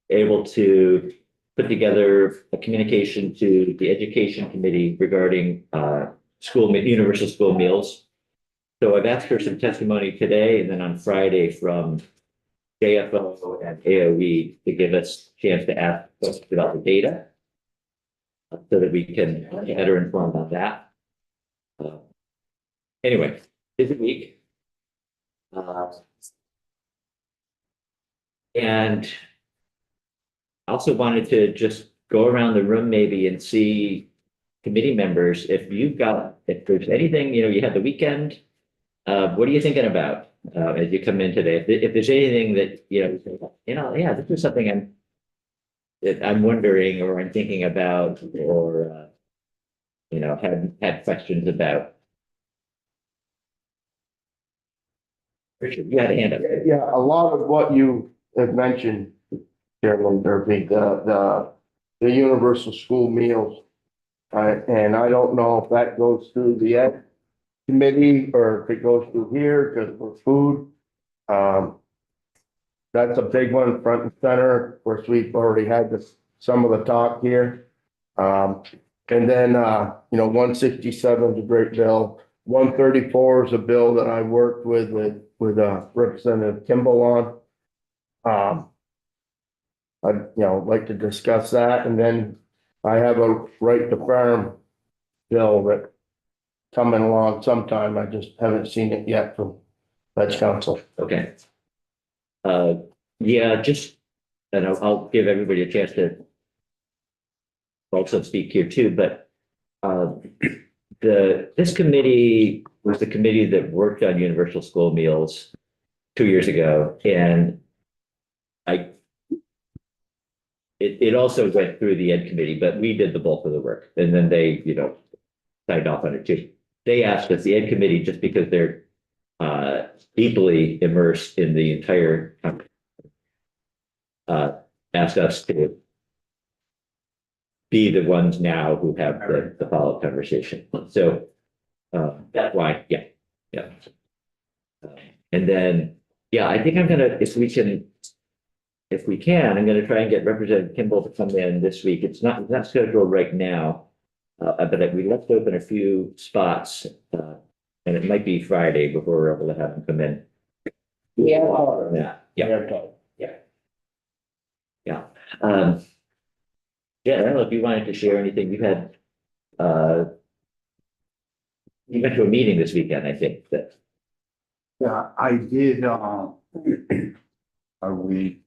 able to put together a communication to the education committee regarding universal school meals. So I've asked for some testimony today and then on Friday from JFO and AOE to give us a chance to ask folks about the data so that we can be better informed on that. Anyway, busy week. And I also wanted to just go around the room maybe and see committee members, if there's anything, you had the weekend, what are you thinking about as you come in today? If there's anything that, yeah, this is something I'm wondering or I'm thinking about or, had questions about. Richard, you had a hand up. Yeah, a lot of what you have mentioned, Chairman Murphy, the universal school meals. And I don't know if that goes through the ed committee or if it goes through here because for food. That's a big one, front and center. Of course, we've already had some of the talk here. And then, 167 is a great bill. 134 is a bill that I worked with Representative Kimball on. I'd, like to discuss that. And then I have a right to farm bill that coming along sometime. I just haven't seen it yet from Veg Council. Okay. Yeah, and I'll give everybody a chance to also speak here too, but this committee was the committee that worked on universal school meals 2 years ago, and it also went through the ed committee, but we did the bulk of the work, and then they, signed off on it too. They asked us, the ed committee, just because they're deeply immersed in the entire country, asked us to be the ones now who have the follow-up conversation. So that's why, yeah. And then, I think I'm gonna, if we can, I'm gonna try and get Representative Kimball to come in this week. It's not scheduled right now, but we left open a few spots, and it might be Friday before we're able to have him come in. Yeah. I don't know if you wanted to share anything. You went to a meeting this weekend, I think that. Yeah, I did, are we?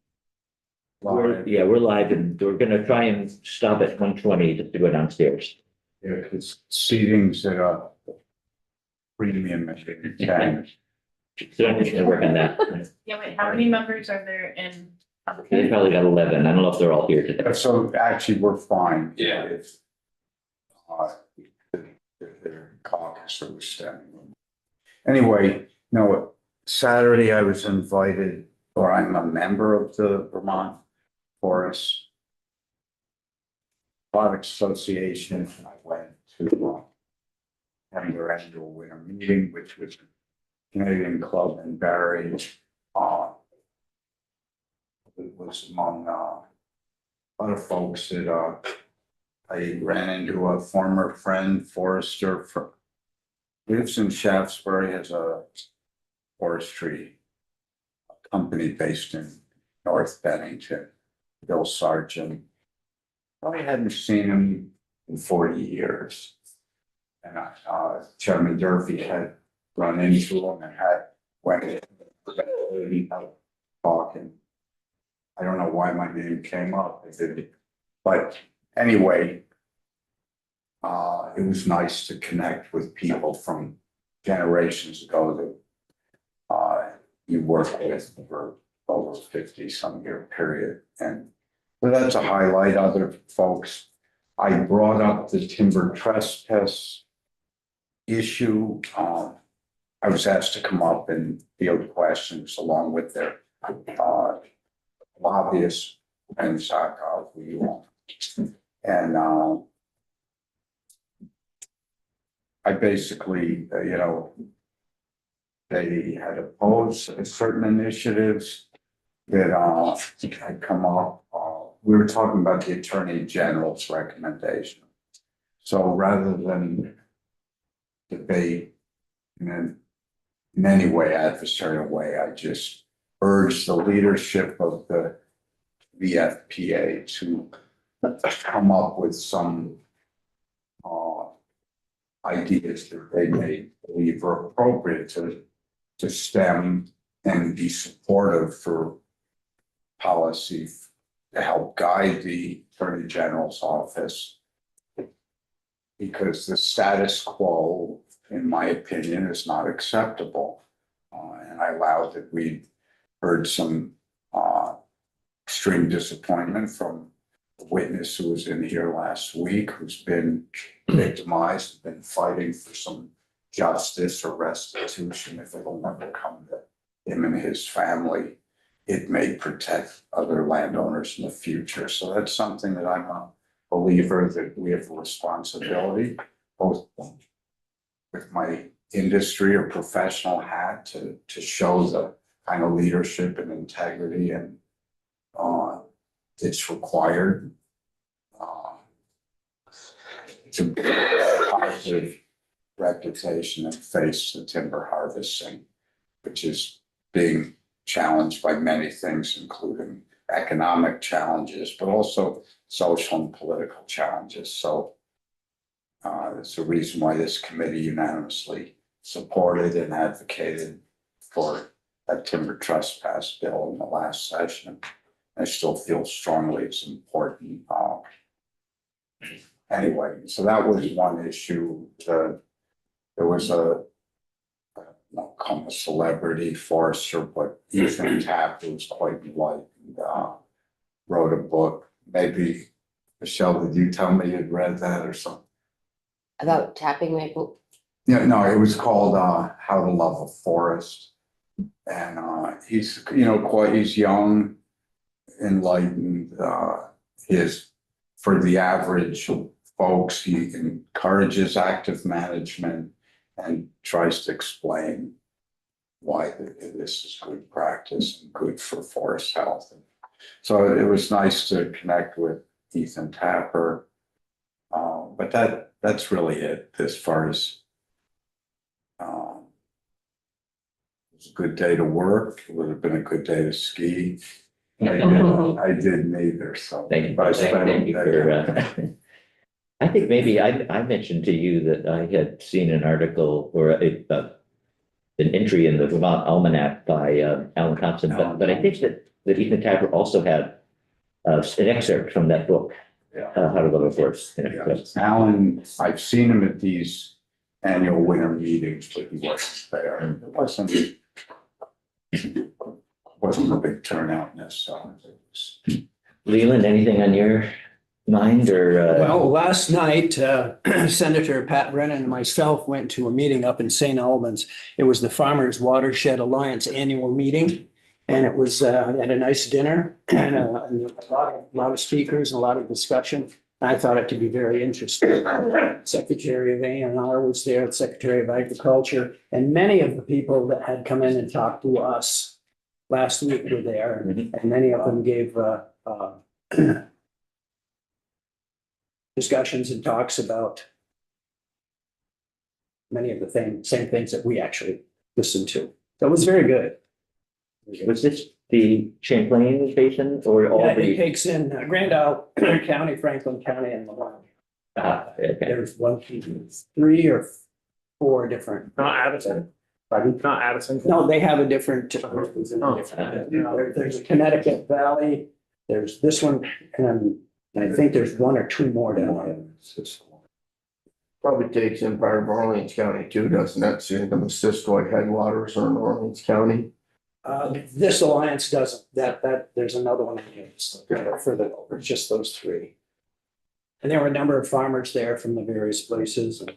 We're live and we're gonna try and stop at 120 just to go downstairs. Yeah, because seating's at a premium at 10. So I'm just gonna work on that. Yeah, wait, how many members are there in? They probably got 11. I don't know if they're all here today. So actually, we're fine. Yeah. If they're caucus or standing room. Anyway, no, Saturday I was invited, or I'm a member of the Vermont Forest Products Association. And I went to having their annual winter meeting, which was a Canadian club in Barrie. It was among other folks that I ran into a former friend, forester, lives in Shaftesbury, has a forestry company based in North Bennington, Bill Sargent. I hadn't seen him in 40 years. And Chairman Durfee had run into him and went in talking. I don't know why my name came up, but anyway, it was nice to connect with people from generations ago that you worked with for over 50-some year period. And so that's a highlight. Other folks, I brought up the timber trespass issue. I was asked to come up and field questions along with their lobbyists and and I basically, they had opposed certain initiatives that had come up. we were talking about the Attorney General's recommendation. So rather than debate in any way adversarial way, I just urge the leadership of the VFPA to come up with some ideas that they may believe are appropriate to stem and be supportive for policy to help guide the Attorney General's office. Because the status quo, in my opinion, is not acceptable. And I allowed that we heard some extreme disappointment from a witness who was in here last week, who's been victimized, been fighting for some justice or restitution. If it'll never come to him and his family, it may protect other landowners in the future. So that's something that I'm a believer that we have a responsibility, both with my industry or professional hat, to show the kind of leadership and integrity and it's required to build a positive reputation and face the timber harvesting, which is being challenged by many things, including economic challenges, but also social and political challenges. So it's the reason why this committee unanimously supported and advocated for that timber trespass bill in the last session. I still feel strongly it's important. Anyway, so that was one issue. There was not come a celebrity forester, but Ethan Tapp, who was quite enlightened, wrote a book. Maybe, Michelle, did you tell me you'd read that or something? About tapping maple? Yeah, no, it was called How to Love a Forest. And he's, he's young, enlightened. For the average folks, he encourages active management and tries to explain why this is good practice and good for forest health. So it was nice to connect with Ethan Tapper. But that's really it as far as it was a good day to work. It would have been a good day to ski. I did neither, so. Thank you. But I spent Thank you for, I think maybe I mentioned to you that I had seen an article or an entry in the Vermont Almanac by Alan Thompson, but I think that Ethan Tapper also had an excerpt from that book, Yeah. How to Love a Forest. Alan, I've seen him at these annual winter meetings, but he wasn't there. It wasn't a big turnout necessarily. Leland, anything on your mind or? Well, last night, Senator Pat Brennan and myself went to a meeting up in St. Albans. It was the Farmers Watershed Alliance annual meeting. And it was at a nice dinner and a lot of speakers and a lot of discussion. I thought it to be very interesting. Secretary of A&R was there, the Secretary of Agriculture, and many of the people that had come in and talked to us last week were there. And many of them gave discussions and talks about many of the same things that we actually listened to. So it was very good. Was this the Champlain Basin or all Yeah, it the? takes in Grand Isle County, Franklin County, and Malone. Okay. There's 1, 2, 3 or 4 different. Not Addison. Not Addison. No, they have a different. There's a Connecticut Valley. There's this one, and I think there's 1 or 2 more down there. Probably takes in part of Orleans County too, doesn't it? Seeing the Missisquoi headwaters are in Orleans County. This alliance doesn't. That there's another one further over. Just those 3. And there were a number of farmers there from the various places, and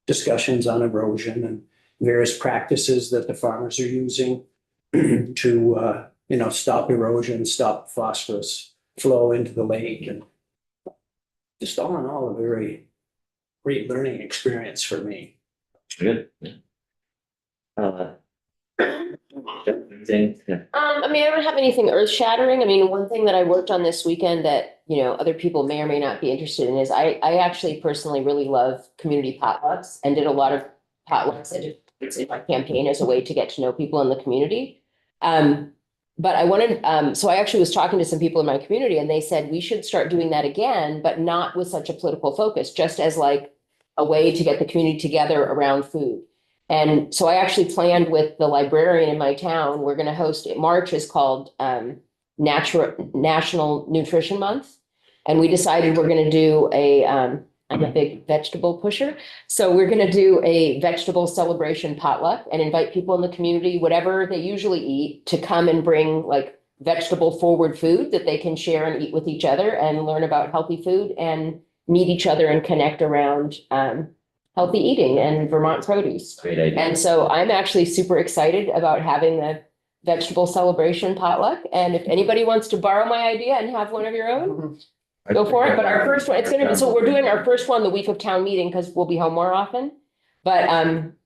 discussions on erosion and various practices that the farmers are using to, stop erosion, stop phosphorus flow into the lake, and just all in all, a very great learning experience for me. Good. I mean, I don't have anything earth shattering. I mean, one thing that I worked on this weekend that, other people may or may not be interested in is I actually personally really love community potlucks and did a lot of potlucks. It's in my campaign as a way to get to know people in the community. But I wanted, so I actually was talking to some people in my community and they said we should start doing that again, but not with such a political focus, just as like a way to get the community together around food. And so I actually planned with the librarian in my town, we're gonna host, March is called National Nutrition Month. And we decided we're gonna do I'm a big vegetable pusher. So we're gonna do a vegetable celebration potluck and invite people in the community, whatever they usually eat, to come and bring like vegetable forward food that they can share and eat with each other and learn about healthy food and meet each other and connect around healthy eating and Vermont produce. Great idea. And so I'm actually super excited about having the vegetable celebration potluck. And if anybody wants to borrow my idea and have one of your own, go for it. But our first one, so we're doing our first one the week of town meeting because we'll be home more often. But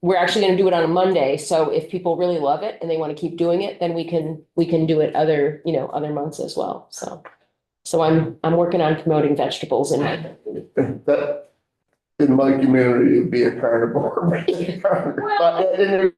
we're actually going to do it on a Monday. So if people really love it and they want to keep doing it, then we can do it other months as well. So I'm working on promoting vegetables in my That, in my community, it'd be a carnivore. But in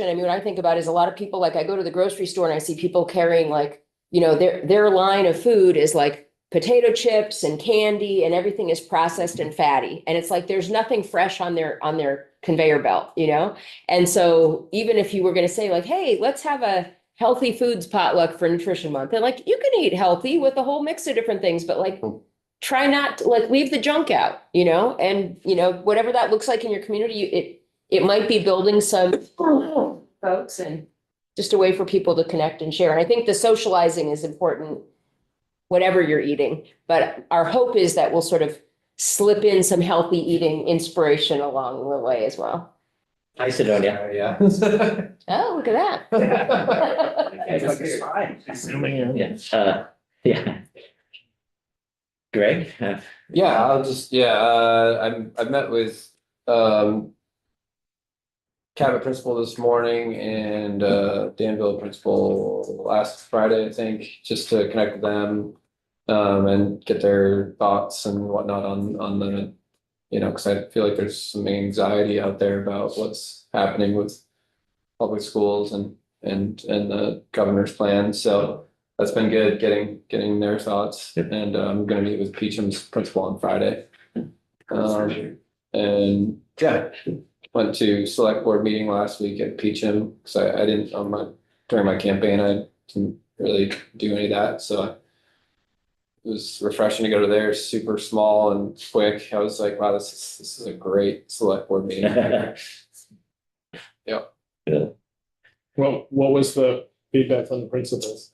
I mean, what I think about is a lot of people, like I go to the grocery store and I see people carrying like, their line of food is like potato chips and candy and everything is processed and fatty. And it's like, there's nothing fresh on their conveyor belt, And so even if you were going to say like, hey, let's have a healthy foods potluck for Nutrition Month, and like, you can eat healthy with a whole mix of different things, but like, try not to like leave the junk out, and whatever that looks like in your community, it might be building some folks and just a way for people to connect and share. And I think the socializing is important, whatever you're eating. But our hope is that we'll sort of slip in some healthy eating inspiration along the way as well. Hi, Sidonia. Yeah. Oh, look at that. Yeah, yeah. Greg? Yeah, I've met with, Cabot principal this morning and, Danville principal last Friday, I think, just to connect with them. And get their thoughts and whatnot on the, cause I feel like there's some anxiety out there about what's happening with public schools and the governor's plan, so. That's been good, getting their thoughts, and I'm gonna meet with Peacham's principal on Friday. And yeah, went to select board meeting last week at Peacham, because I didn't, during my campaign, I didn't really do any of that, so. It was refreshing to go to there, super small and quick. I was like, wow, this is a great select board meeting. Yeah. Well, what was the feedback from the principals?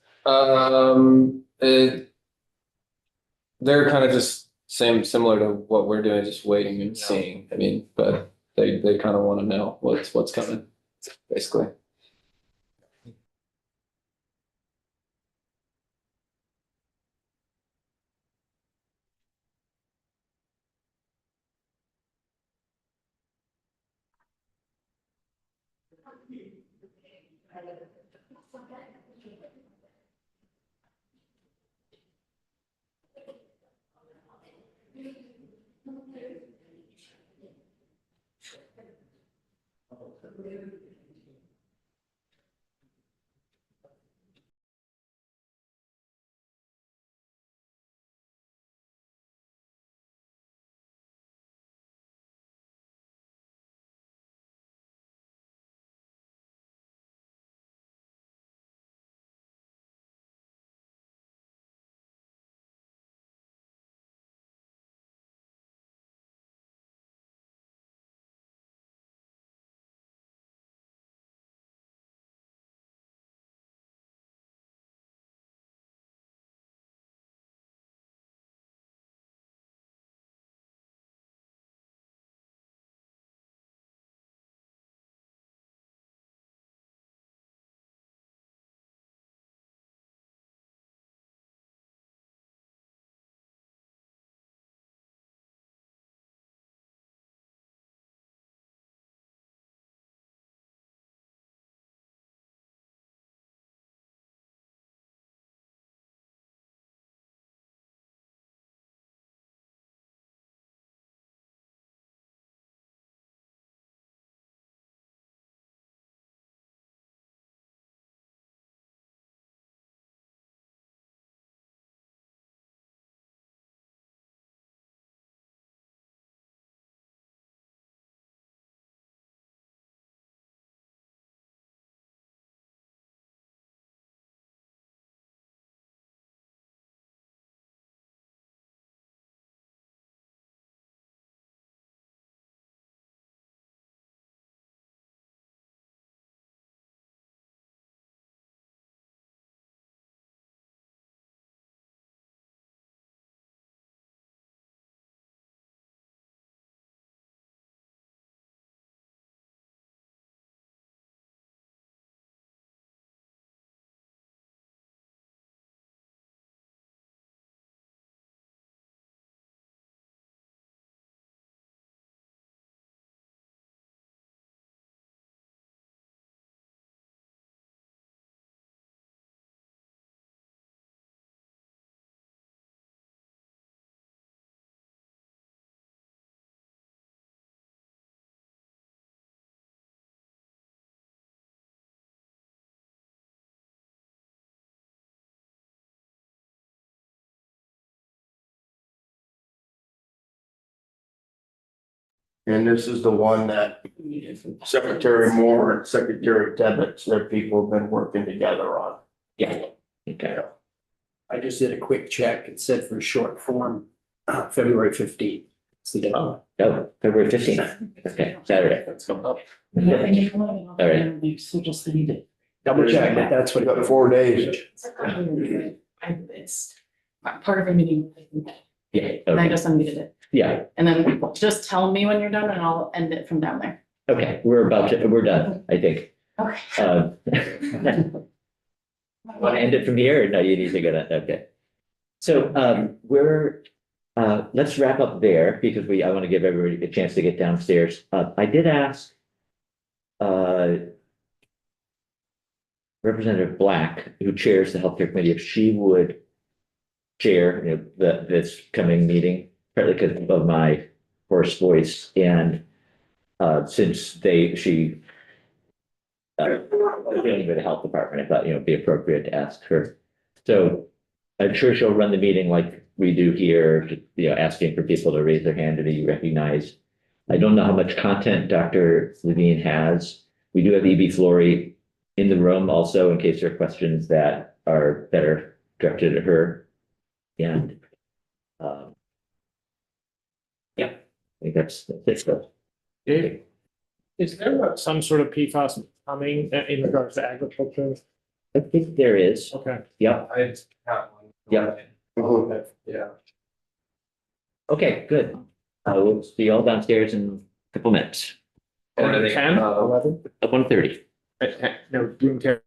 They're kind of just similar to what we're doing, just waiting and seeing. I mean, but they kind of want to know what's coming, basically. And this is the one that Secretary Moore and Secretary Tebbets, their people have been working together on. Yeah, okay. I just did a quick check. It said for short form, February 15th. It's the deadline. Oh, February 15th. Okay, Saturday. That's coming up. All right. So just need it. Double check, but that's what. We got 4 days. It's part of a meeting, Yeah, and I okay, just unmuted it. yeah, And then just tell me when you're done and I'll end it from down there. okay, we're done, I think. Okay. Want to end it from here, or no, you need to go to, okay. So, let's wrap up there, because I want to give everybody a chance to get downstairs. I did ask Representative Black, who chairs the healthcare committee, if she would chair, this coming meeting, partly because of my hoarse voice, and since she dealing with the health department, I thought, it'd be appropriate to ask her. So I'm sure she'll run the meeting like we do here, asking for people to raise their hand to be recognized. I don't know how much content Dr. Levine has. We do have E.B. Flory in the room also, in case there are questions that are better directed at her. And yeah, I think that's it. So, Is there some sort of PFAS coming in regards to agriculture? I think there is. Okay. Yeah. I have one. Yeah. Yeah. Okay, good. We'll see you all downstairs in a couple minutes. And I think, 10, 11? At 1:30. No, room 10.